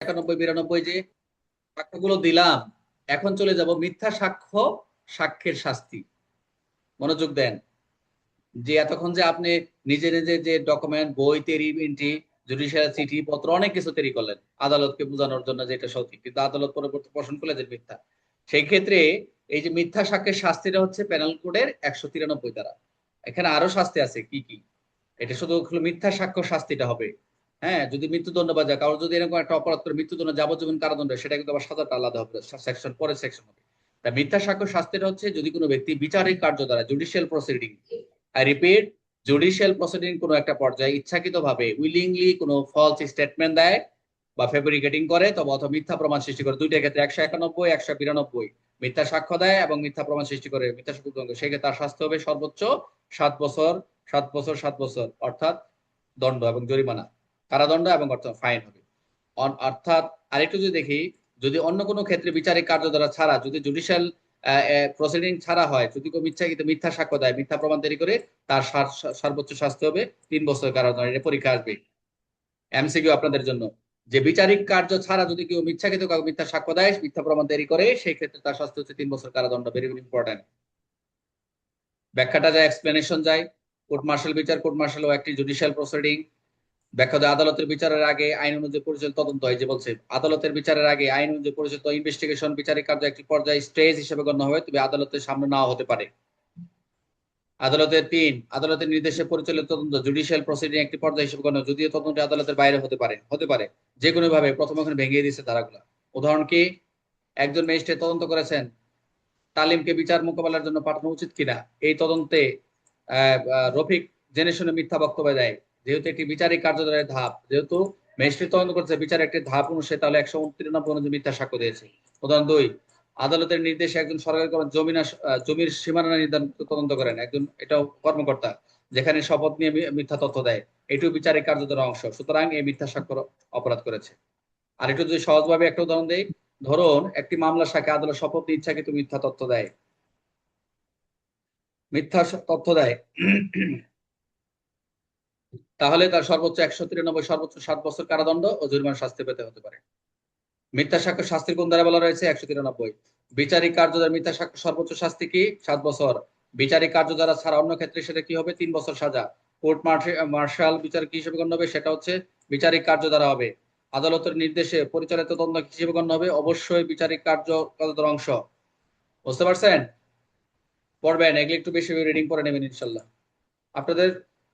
91 92 যে সাক্ষ্যগুলো দিলাম, এখন চলে যাব মিথ্যা সাক্ষ্য সাক্ষ্যের শাস্তি। মনোযোগ দেন। যে এতক্ষণ যে আপনি নিজে নিজে যে ডকুমেন্ট, বই তৈরি, এন্ট্রি, জুডিশিয়াল চিঠি পত্র অনেক কিছু তৈরি করলেন আদালতকে বোঝানোর জন্য যে এটা সত্যি, কিন্তু আদালত পরবর্তী পোষণ করলে যে মিথ্যা, সেই ক্ষেত্রে এই যে মিথ্যা সাক্ষ্যের শাস্তিটা হচ্ছে পেনাল কোডের 193 ধারা। এখানে আরো শাস্তি আছে কি কি, এটা শুধু মিথ্যা সাক্ষ্য শাস্তিটা হবে। হ্যাঁ, যদি মৃত্যুদণ্ড বা যায় কারোর যদি এরকম একটা অপরাধ করে মৃত্যুদণ্ড, যাবজ্জীবন কারাদণ্ড, সেটা কিন্তু আবার সাজাটা আলাদা হবে, সেকশন পরের সেকশন হবে। তা মিথ্যা সাক্ষ্য শাস্তিটা হচ্ছে যদি কোনো ব্যক্তি বিচারিক কার্য দ্বারা, judicial proceeding, I repeat, judicial proceeding কোনো একটা পর্যায়ে ইচ্ছাকৃতভাবে উইলিংলি কোনো ফলস স্টেটমেন্ট দেয় বা ফেব্রিকেটিং করে, তবে অথবা মিথ্যা প্রমাণ সৃষ্টি করে, দুইটা ক্ষেত্রে 191 192, মিথ্যা সাক্ষ্য দেয় এবং মিথ্যা প্রমাণ সৃষ্টি করে, মিথ্যা সাক্ষ্য, সেক্ষেত্রে তার শাস্তি হবে সর্বোচ্চ 7 বছর, 7 বছর 7 বছর, অর্থাৎ দণ্ড এবং জরিমানা, কারাদণ্ড এবং ফাইন হবে। অর্থাৎ আরেকটু যদি দেখি, যদি অন্য কোনো ক্ষেত্রে বিচারিক কার্য দ্বারা ছাড়া, যদি জুডিশিয়াল প্রসিডিং ছাড়া হয়, যদি কেউ মিথ্যা সাক্ষ্য দেয়, মিথ্যা প্রমাণ তৈরি করে, তার সর্বোচ্চ শাস্তি হবে 3 বছর কারাদণ্ড। এটা পরীক্ষা আসবে, এমসিকিউ আপনাদের জন্য। যে বিচারিক কার্য ছাড়া যদি কেউ মিথ্যা সাক্ষ্য দেয়, মিথ্যা প্রমাণ তৈরি করে, সেই ক্ষেত্রে তার শাস্তি হচ্ছে 3 বছর কারাদণ্ড। Very very important. ব্যাখ্যাটা যায়, এক্সপ্লেনেশন যায়। কোর্ট মার্শাল বিচার, কোর্ট মার্শাল একটি জুডিশিয়াল প্রসিডিং। ব্যাখ্যা যায় আদালতের বিচারের আগে আইন অনুযায়ী পরিচালিত তদন্ত, এই যে বলছে আদালতের বিচারের আগে আইন অনুযায়ী পরিচালিত ইনভেস্টিগেশন বিচারিক কার্য একটি পর্যায়ে স্টেজ হিসেবে গণ্য হবে, তবে আদালতের সামনে নাও হতে পারে। আদালতের নির্দেশে পরিচালিত তদন্ত জুডিশিয়াল প্রসিডিং একটি পর্যায়ে হিসেবে গণ্য, যদিও তদন্তটি আদালতের বাইরে হতে পারে যে কোনো ভাবে। প্রথম ওখানে ভেঙে দিয়েছে ধারাগুলা। উদাহরণ কি, একজন ম্যাজিস্ট্রেট তদন্ত করেছেন তালিমকে বিচার মোকাবেলার জন্য পাঠানো উচিত কিনা। এই তদন্তে রফিক জেনে শুনে মিথ্যা বক্তব্য দেয়, যেহেতু একটি বিচারিক কার্যধারের ধাপ, যেহেতু ম্যাজিস্ট্রেট তদন্ত করছে বিচার একটি ধাপ অনুসারে, তাহলে 193 অনুযায়ী মিথ্যা সাক্ষ্য দিয়েছে। উদাহরণ 2, আদালতের নির্দেশে একজন সরকারি জমির সীমানা নির্ধারণ তদন্ত করেন একজন, এটাও কর্মকর্তা, যেখানে শপথ নিয়ে মিথ্যা তথ্য দেয়, এটিও বিচারিক কার্যধারার অংশ, সুতরাং এই মিথ্যা সাক্ষ্য অপরাধ করেছে। আর একটু যদি সহজভাবে একটা উদাহরণ দেই, ধরুন একটি মামলার সাক্ষী আদালত শপথ নিয়ে ইচ্ছাকৃত মিথ্যা তথ্য দেয়, তাহলে তার সর্বোচ্চ 193, সর্বোচ্চ 7 বছর কারাদণ্ড ও জরিমানা শাস্তি পেতে হতে পারে। মিথ্যা সাক্ষ্য শাস্তির কোন ধারা বলা রয়েছে? 193। বিচারিক কার্য দ্বারা মিথ্যা সাক্ষ্য সর্বোচ্চ শাস্তি কি? 7 বছর। বিচারিক কার্য দ্বারা ছাড়া অন্য ক্ষেত্রে সেটা কি হবে? 3 বছর সাজা। কোর্ট মার্শাল বিচার কি হিসেবে গণ্য হবে? সেটা হচ্ছে বিচারিক কার্য দ্বারা হবে। আদালতের নির্দেশে পরিচালিত তদন্ত কি হিসেবে গণ্য হবে? অবশ্যই বিচারিক কার্য অংশ। বুঝতে পারছেন? পড়বেন, এগুলো একটু বেশি রিডিং করে নেবেন ইনশাল্লাহ। আপনাদের